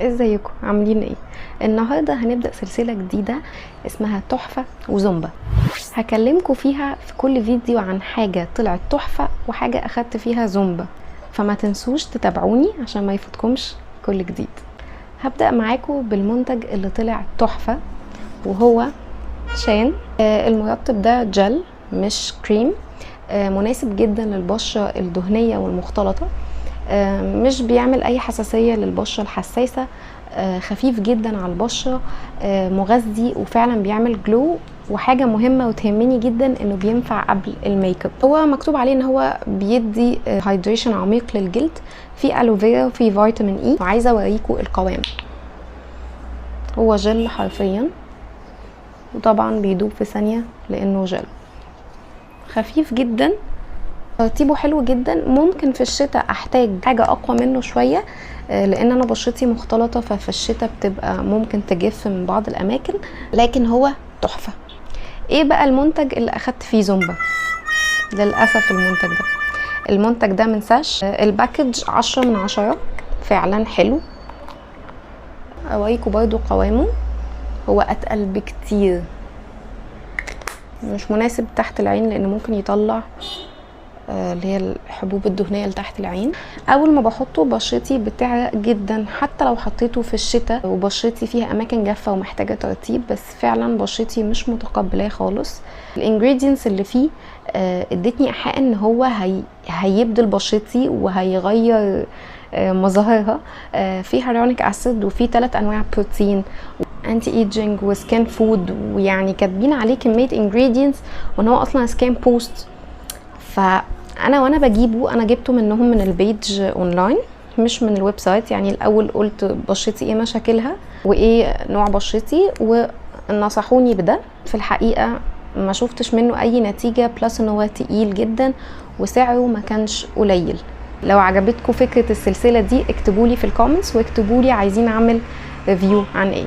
ازيكم عاملين ايه؟ النهارده هنبدا سلسله جديده اسمها تحفه وزومبا. هكلمكم فيها في كل فيديو عن حاجه طلعت تحفه وحاجه اخدت فيها زومبا، فما تنسوش تتابعوني عشان ما يفوتكمش كل جديد. هبدا معاكم بالمنتج اللي طلع تحفه وهو شان. المرطب ده جل مش كريم، مناسب جدا للبشره الدهنيه والمختلطه، مش بيعمل اي حساسيه للبشره الحساسه، خفيف جدا على البشره، مغذي وفعلا بيعمل جلو. وحاجه مهمه وتهمني جدا انه بينفع قبل الميك اب. هو مكتوب عليه ان هو بيدي هايدريشن عميق للجلد، في الوفيرا وفي فيتامين اي. وعايزه اوريكم القوام. هو جل حرفيا، وطبعا بيدوب في ثانيه لانه جل، خفيف جدا، ترطيبه حلو جدا. ممكن في الشتاء احتاج حاجه اقوى منه شويه، لان انا بشرتي مختلطه، ففي الشتاء بتبقى ممكن تجف من بعض الاماكن، لكن هو تحفه. ايه بقى المنتج اللي اخدت فيه زومبا؟ للاسف المنتج ده من ساش. الباكج 10 من 10، فعلا حلو. اوريكم برضو قوامه، هو اتقل بكتير، مش مناسب تحت العين لان ممكن يطلع اللي هي الحبوب الدهنيه اللي تحت العين. اول ما بحطه بشرتي بتعرق جدا، حتى لو حطيته في الشتاء وبشرتي فيها اماكن جافه ومحتاجه ترطيب، بس فعلا بشرتي مش متقبلاه خالص. الانجريدينتس اللي فيه ادتني ايحاء ان هو هيبدل بشرتي وهيغير مظاهرها. في هيالورونيك اسيد وفي 3 انواع بروتين، انتي ايجينج وسكين فود، ويعني كاتبين عليه كميه انجريدينتس وان هو اصلا سكين بوست. فانا وانا بجيبه انا جبته منهم من البيج اونلاين مش من الويب سايت. يعني الاول قلت بشرتي ايه مشاكلها وايه نوع بشرتي، ونصحوني بده. في الحقيقه ما شفتش منه اي نتيجه، بلس ان هو تقيل جدا وسعره ما كانش قليل. لو عجبتكم فكره السلسله دي اكتبولي في الكومنتس، واكتبولي عايزين اعمل ريفيو عن ايه.